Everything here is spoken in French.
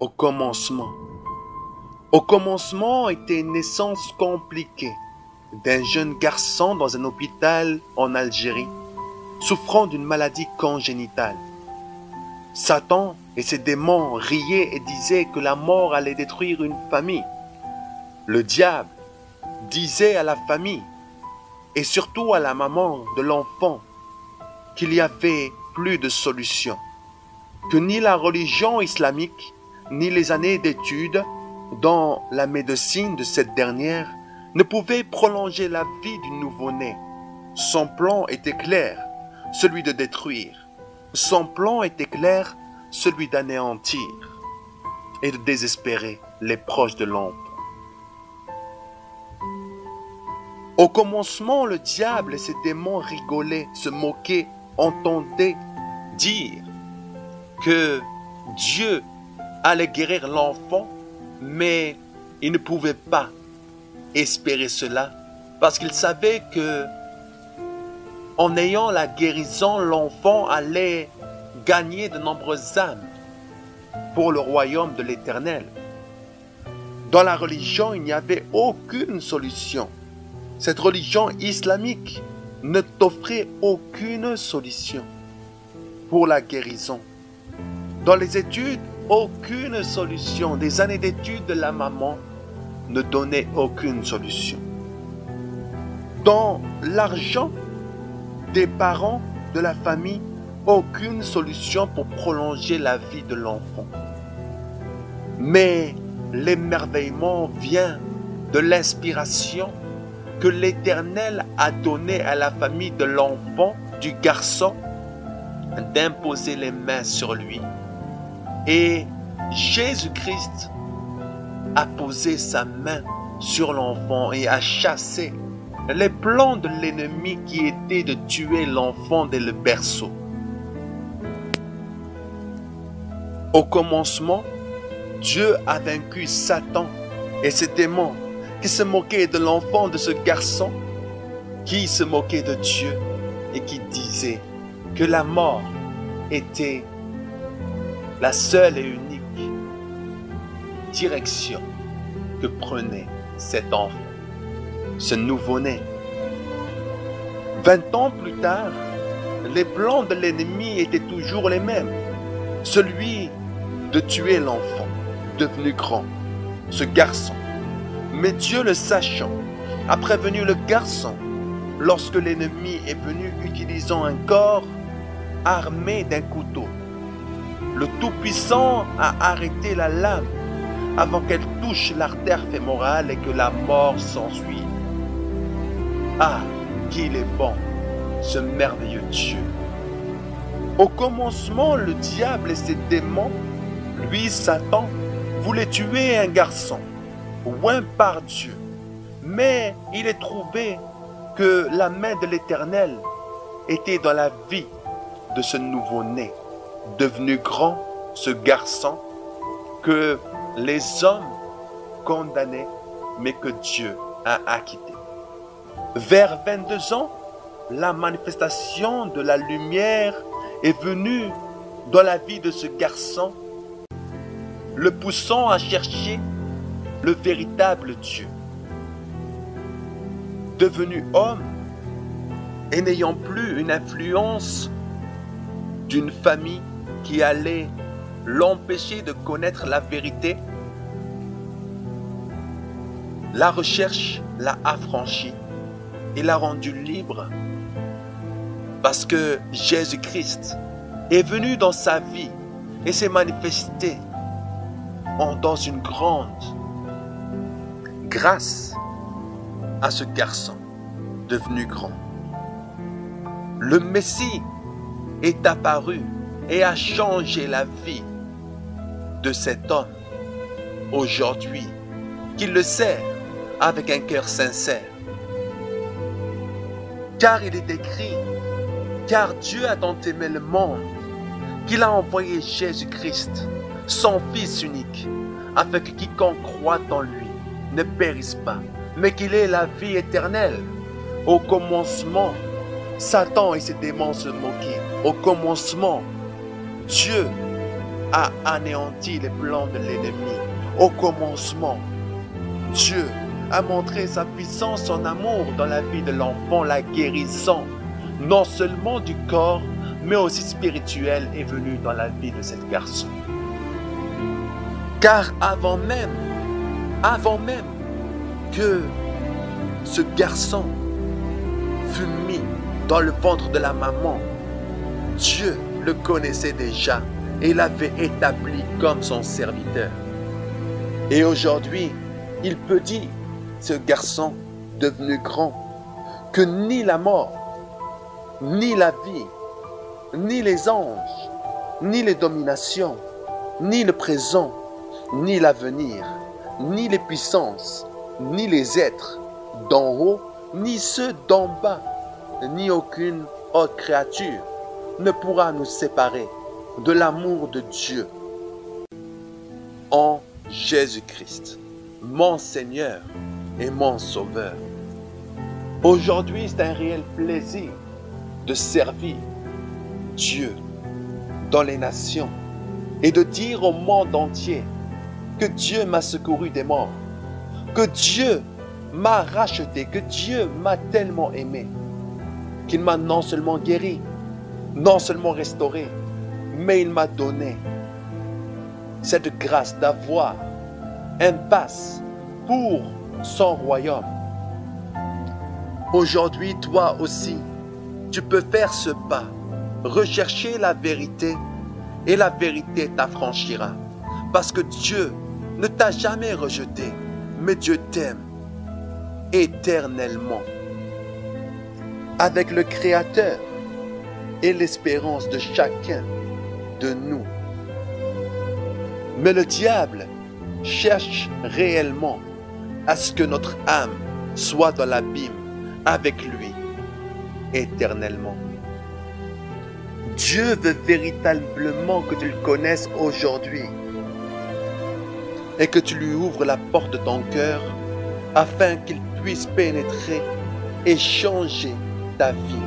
Au commencement. Au commencement était une naissance compliquée d'un jeune garçon dans un hôpital en Algérie, souffrant d'une maladie congénitale. Satan et ses démons riaient et disaient que la mort allait détruire une famille. Le diable disait à la famille et surtout à la maman de l'enfant qu'il n'y avait plus de solution, que ni la religion islamique ni les années d'études dans la médecine de cette dernière ne pouvaient prolonger la vie du nouveau-né. Son plan était clair, celui de détruire. Son plan était clair, celui d'anéantir et de désespérer les proches de l'enfant. Au commencement, le diable et ses démons rigolaient, se moquaient, entendaient dire que Dieu allait guérir l'enfant, mais ils ne pouvaient pas espérer cela parce qu'ils savaient que en ayant la guérison, l'enfant allait gagner de nombreuses âmes pour le royaume de l'Éternel. Dans la religion, il n'y avait aucune solution. Cette religion islamique ne t'offrait aucune solution pour la guérison. Dans les études, aucune solution. Des années d'études de la maman ne donnaient aucune solution. Dans l'argent des parents, de la famille, aucune solution pour prolonger la vie de l'enfant. Mais l'émerveillement vient de l'inspiration que l'Éternel a donnée à la famille de l'enfant, du garçon, d'imposer les mains sur lui. Et Jésus-Christ a posé sa main sur l'enfant et a chassé les plans de l'ennemi qui étaient de tuer l'enfant dès le berceau. Au commencement, Dieu a vaincu Satan et ses démons qui se moquaient de l'enfant de ce garçon, qui se moquait de Dieu et qui disait que la mort était la seule et unique direction que prenait cet enfant, ce nouveau-né. 20 ans plus tard, les plans de l'ennemi étaient toujours les mêmes. Celui de tuer l'enfant, devenu grand, ce garçon. Mais Dieu, le sachant, a prévenu le garçon lorsque l'ennemi est venu utilisant un corps armé d'un couteau. Le Tout-Puissant a arrêté la lame avant qu'elle touche l'artère fémorale et que la mort s'ensuive. Ah, qu'il est bon, ce merveilleux Dieu! Au commencement, le diable et ses démons, lui, Satan, voulaient tuer un garçon, oint par Dieu. Mais il est trouvé que la main de l'Éternel était dans la vie de ce nouveau-né, devenu grand, ce garçon, que les hommes condamnaient, mais que Dieu a acquitté. Vers 22 ans, la manifestation de la lumière est venue dans la vie de ce garçon, le poussant à chercher le véritable Dieu. Devenu homme et n'ayant plus une influence d'une famille qui allait l'empêcher de connaître la vérité, la recherche l'a affranchi et l'a rendu libre parce que Jésus-Christ est venu dans sa vie et s'est manifesté dans une grande grâce à ce garçon devenu grand. Le Messie est apparu et a changé la vie de cet homme aujourd'hui, qu'il le sert avec un cœur sincère. Car il est écrit, car Dieu a tant aimé le monde qu'il a envoyé Jésus-Christ, son Fils unique, afin que quiconque croit en lui ne périsse pas, mais qu'il ait la vie éternelle. Au commencement, Satan et ses démons se moquaient. Au commencement, Dieu a anéanti les plans de l'ennemi. Au commencement, Dieu a montré sa puissance, son amour dans la vie de l'enfant, la guérissant, non seulement du corps, mais aussi spirituel, est venu dans la vie de ce garçon. Car avant même que ce garçon fut mis dans le ventre de la maman, Dieu le connaissait déjà et l'avait établi comme son serviteur. Et aujourd'hui, il peut dire, ce garçon devenu grand, que ni la mort, ni la vie, ni les anges, ni les dominations, ni le présent, ni l'avenir, ni les puissances, ni les êtres d'en haut, ni ceux d'en bas, ni aucune autre créature ne pourra nous séparer de l'amour de Dieu en Jésus-Christ, mon Seigneur et mon Sauveur. Aujourd'hui, c'est un réel plaisir de servir Dieu dans les nations et de dire au monde entier que Dieu m'a secouru des morts, que Dieu m'a racheté, que Dieu m'a tellement aimé, qu'il m'a non seulement guéri, non seulement restauré, mais il m'a donné cette grâce d'avoir un pass pour son royaume. Aujourd'hui, toi aussi, tu peux faire ce pas, rechercher la vérité et la vérité t'affranchira. Parce que Dieu ne t'a jamais rejeté, mais Dieu t'aime éternellement. Avec le Créateur et l'espérance de chacun de nous. Mais le diable cherche réellement à ce que notre âme soit dans l'abîme avec lui éternellement. Dieu veut véritablement que tu le connaisses aujourd'hui et que tu lui ouvres la porte de ton cœur afin qu'il puisse pénétrer et changer ta vie.